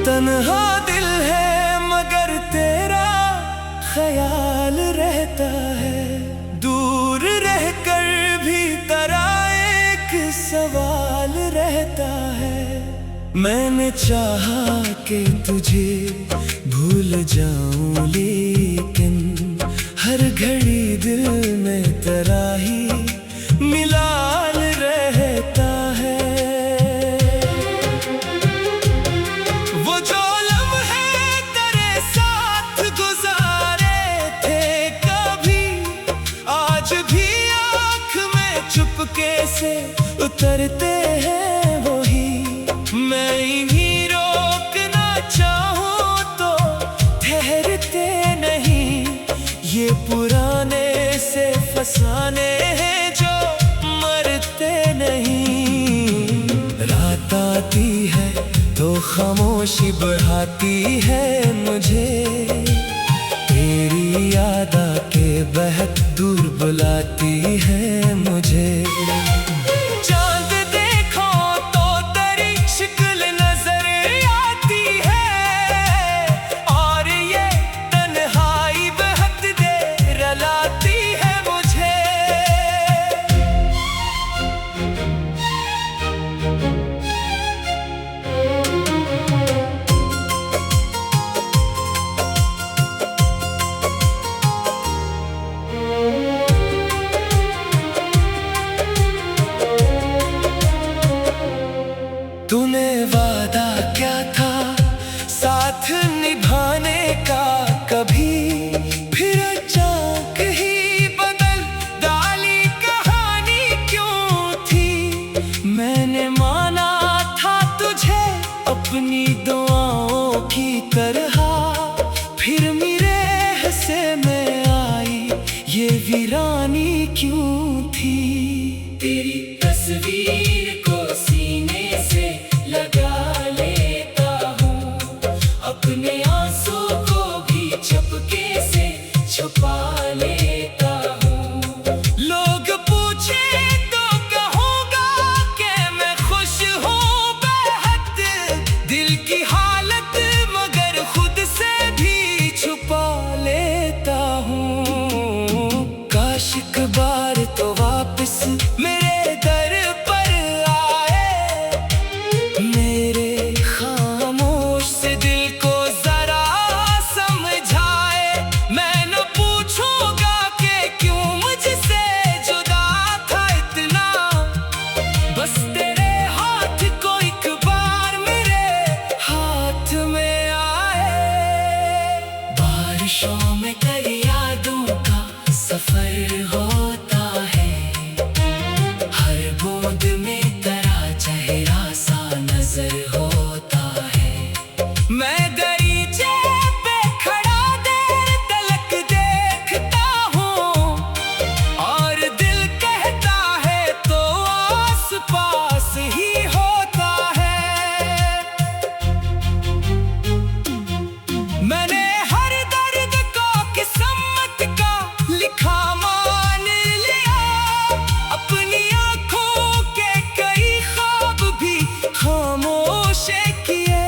तन्हा दिल है मगर तेरा ख्याल रहता है, दूर रहकर भी तेरा एक सवाल रहता है। मैंने चाहा कि तुझे भूल जाऊं, लेकिन हर घड़ी दिल में तेरा ही मिलाल रहता है। वो जो लम्हे तेरे साथ गुजारे थे कभी, आज भी आँख में चुपके से उतरते हैं वही। मैं इन्हीं रोकना चाहूँ तो ठहरते नहीं, ये पुराने से फसाने हैं जो मरते नहीं। रात आती है तो खामोशी बढ़ाती है मुझे, तेरी याद आके बहत दूर बुलाती है मुझे। चांद देखो तो तेरी शक्ल नजर आती है, और ये तन्हाई बहत देर लाती है मुझे। तूने वादा क्या था साथ निभाने का कभी, फिर अचानक ही बदल डाली कहानी क्यों थी। मैंने माना था तुझे अपनी दुआओं की तरह, फिर मेरे हिस्से में आई ये वीरानी क्यों थी। तेरी तस्वीर को सीने से लगा लेता हूँ, अपने आंसू को भी चुपके से छुपा लेता हूँ। लोग पूछे तो कहूँगा कि मैं खुश हूँ बेहद, दिल की हालत मगर खुद से भी छुपा लेता हूँ। काश एक बार तो वापस मेरे दर पर आए, मेरे खामोश से दिल को जरा समझाए। मैं न पूछूंगा कि क्यों मुझसे जुदा था इतना, बस तेरे हाथ को एक बार मेरे हाथ में आए। बारिशों में कई यादों का सफर होता है, हर बूंद में तेरा चेहरा सा नजर होता है। मैं दरीचे पे खड़ा देर तलक देखता हूँ, और दिल कहता है तो आस पास ही होता है। मैंने हर दर्द को किस्मत का लिखा मान लिया, अपनी आँखों के कई ख्वाब भी खामोश किए।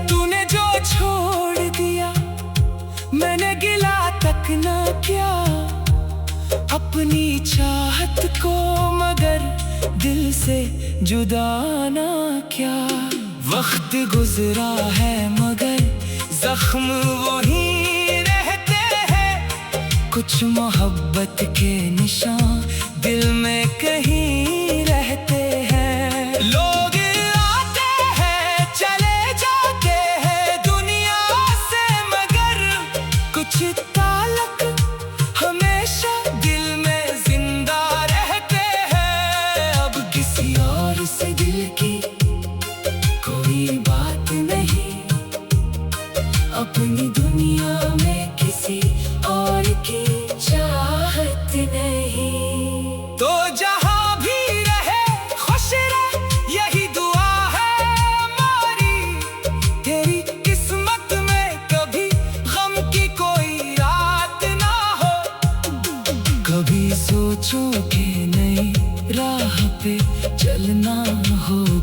तूने जो छोड़ दिया मैंने गिला तक न किया, अपनी चाहत को मगर दिल से जुदा न किया। वक्त गुजरा है मगर जख्म वही रहते हैं, कुछ मोहब्बत के निशान दिल में कहीं रहते हैं। लोग आते हैं चले जाते हैं दुनिया से, मगर कुछ ताल्लुक हमेशा दिल में जिंदा रहते हैं। अब किसी और से दिल की कोई बात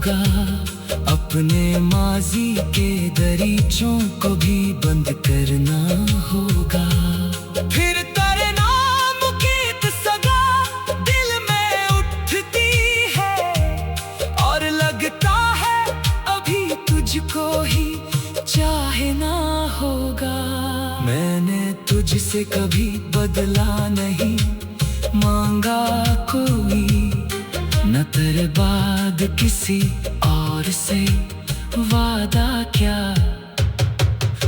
होगा। अपने माजी के दरीचों को भी बंद करना होगा। फिर तेरे नाम की सदा दिल में उठती है, और लगता है अभी तुझको ही चाहना होगा। मैंने तुझसे कभी बदला नहीं मांगा कोई, न तेरे बाद किसी और से वादा क्या।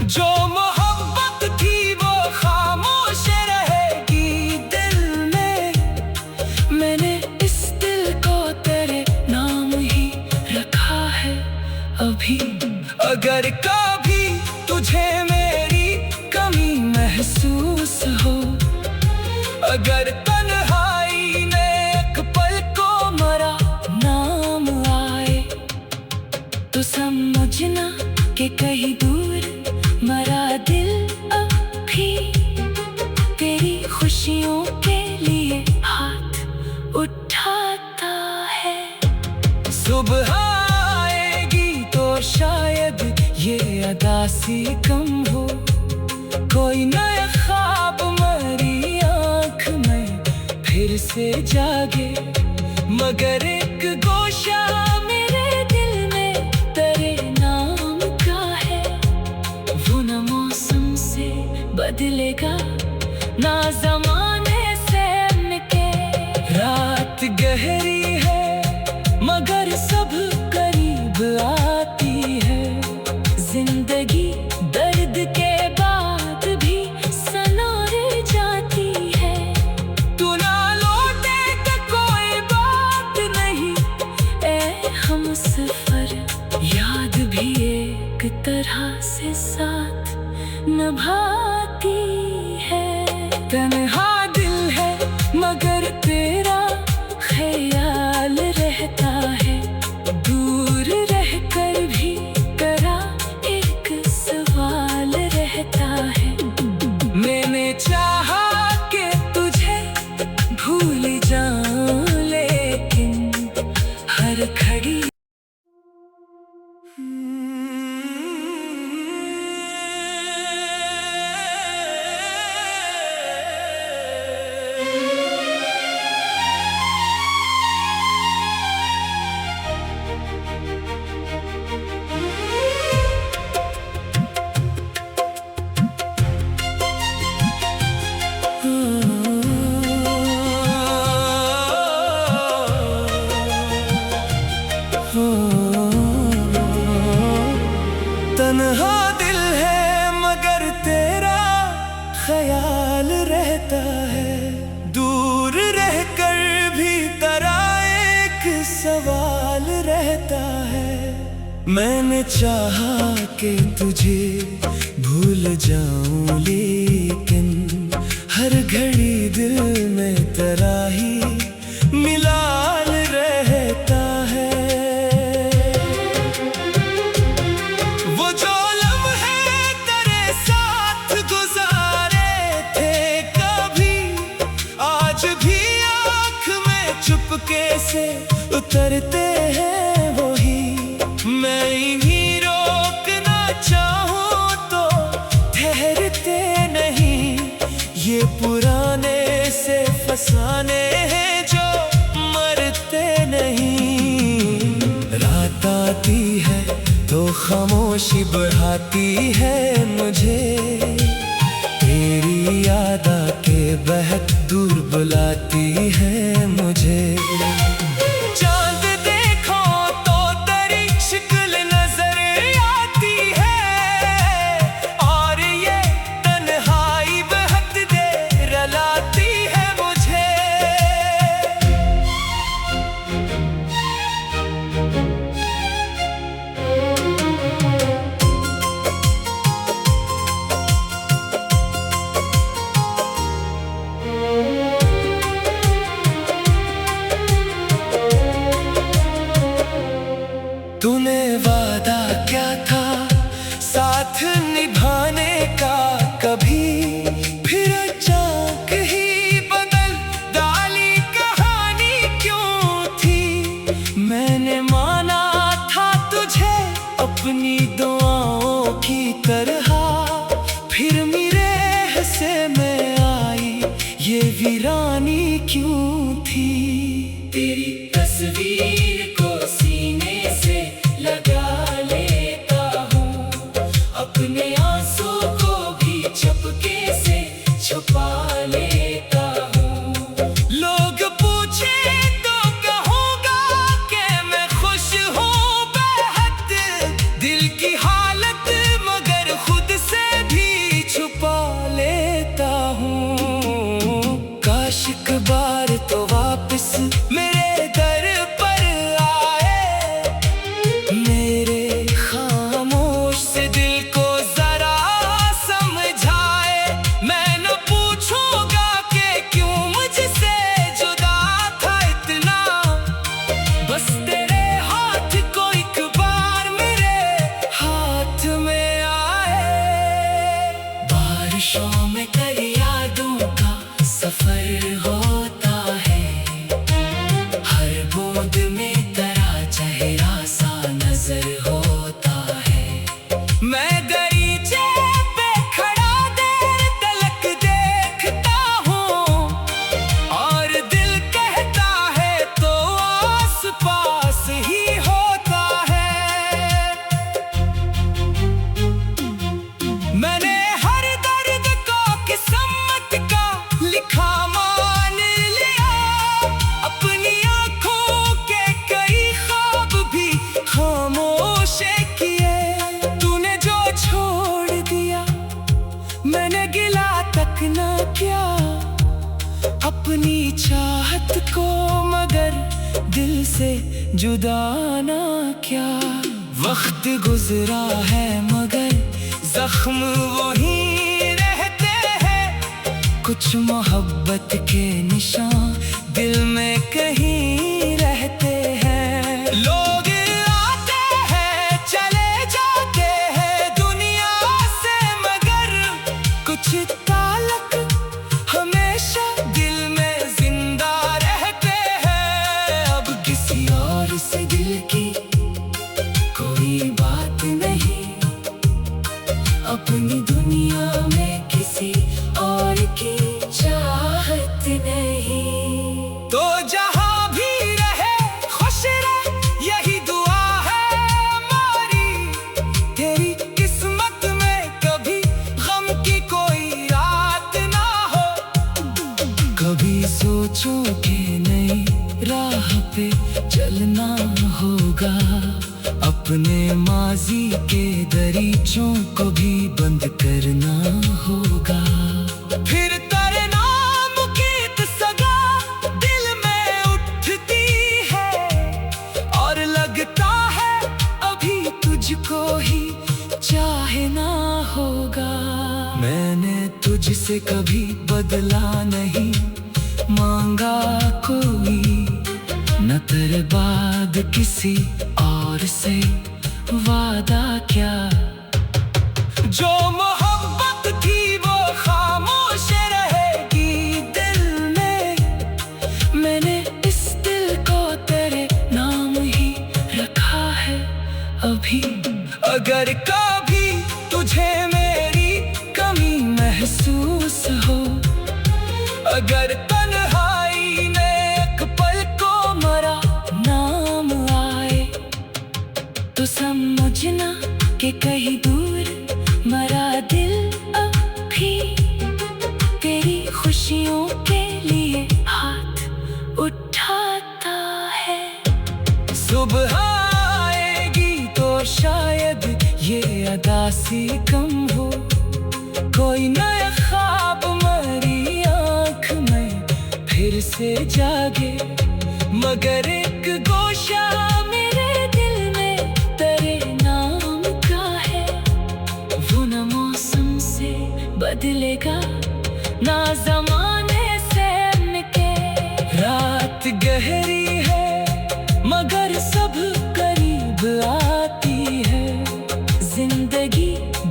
जो मोहब्बत थी वो खामोश रहेगी दिल में। मैंने इस दिल को तेरे नाम ही रखा है अभी। अगर कभी तुझे मेरी कमी महसूस हो, अगर तन्हाई ने एक पल को मरा नाम आए, तो समझना कि कहीं दूर मरा दिल अभी तेरी खुशियों के लिए हाथ उठाता है। सुबह आएगी तो शायद ये अदासी कम हो, कोई नया ख्वाब मेरी आँख में फिर से जागे। मगर एक गोशा मेरे दिल में तेरे नाम का है, वो न मौसम से बदलेगा ना ज़माने से मिटे। रात गहरी है मगर सब करीब आती है। जिंदगी दर्द के बाद भी सनोर जाती है। तू ना लौटे तो कोई बात नहीं, ए हमसफर याद भी एक तरह से साथ निभाती है। तन्हा दिल है मगर तेरा ख्याल रहता है, दूर रहकर भी तेरा एक सवाल रहता है। मैंने चाहा कि तुझे भूल जाऊं लेकिन हर घड़ी तन्हा दिल है मगर तेरा ख्याल रहता है, दूर रहकर भी तेरा एक सवाल रहता है। मैंने चाहा कि तुझे भूल जाऊं लेकिन हर घड़ी दिल में तेरा ही मिलाल रहता है। वो जो लम्हे तेरे साथ गुजारे थे कभी, आज भी आँख में चुपके से उतरते हैं वही। मैं इन्हीं रोकना चाहूँ तो ठहरते नहीं, ये पुराने से फसाने हैं जो मरते नहीं। रात आती है तो खामोशी बढ़ाती है मुझे, तेरी याद आके बहक दूर बुलाती है मुझे। चांद देखो तो तेरी शक्ल नजर आती है, और ये तन्हाई बहुत देर लाती है मुझे। तूने वादा क्या था साथ निभाने का कभी, फिर अचानक ही बदल डाली कहानी क्यों थी। मैंने माना अपनी चाहत को, मगर दिल से जुदा ना क्या। वक्त गुजरा है मगर जख्म वही रहते हैं, कुछ मोहब्बत के निशान दिल में कहीं रहते हैं। लोग आते हैं चले जाते हैं दुनिया से, मगर कुछ ताल्लुक हमेशा दिल में जिंदा रहते हैं। अब किसी और से दिल की कोई बात नहीं, अपनी दुनिया में किसी और की चाहत नहीं। तो जहां भी रहे खुश रहे, यही दुआ है हमारी। तेरी किस्मत में कभी गम की कोई रात ना हो। कभी सोचो कि नई राह पे चलना होगा, अपने माजी के दरीचों को भी बंद करना होगा। फिर तेरे नाम की सदा दिल में उठती है, और लगता है अभी तुझको ही चाहना होगा। मैंने तुझसे कभी बदला नहीं मांगा कोई, न तेरे बाद किसी और से वादा क्या। जो मोहब्बत थी वो खामोश रहेगी दिल में, मैंने इस दिल को तेरे नाम ही रखा है अभी। अगर कभी तुझे मेरी कमी महसूस हो, अगर तन्हाई में एक पल को मरा नाम आए, तो समझना कि कहीं दूर मरा दिल अभी तेरी खुशियों के लिए हाथ उठाता है। सुबह आएगी तो शायद ये अदासी कम हो, कोई नया ख्वाब मेरी आँख में फिर से जागे, मगर एक गोशा मेरे दिल में तेरे नाम का है। वो न मौसम से बदलेगा ना ज़माने से मिटे। रात गहरी है मगर सब करीब आती है, जिंदगी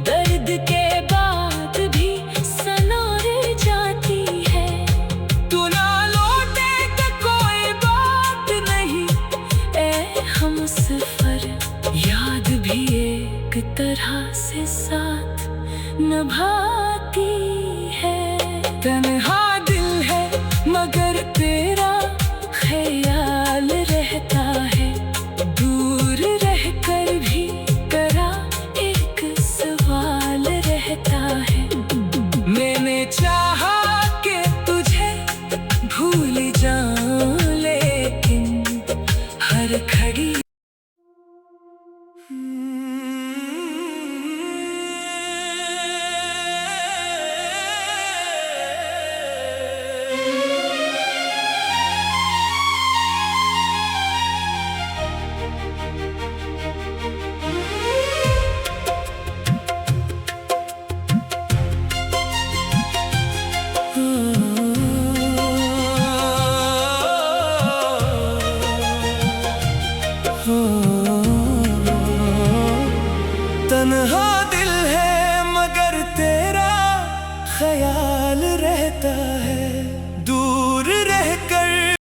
दर्द के बाद भी सनोर जाती है। तू ना लौटे तो कोई बात नहीं, ए हम सफर याद भी एक तरह से साथ निभाती है। तन्हा दिल है मगर तेरा ख्याल रहता है, दूर रहकर भी तेरा एक सवाल रहता है। मैंने चाहा कि तुझे भूल जाऊं, लेकिन हर घड़ी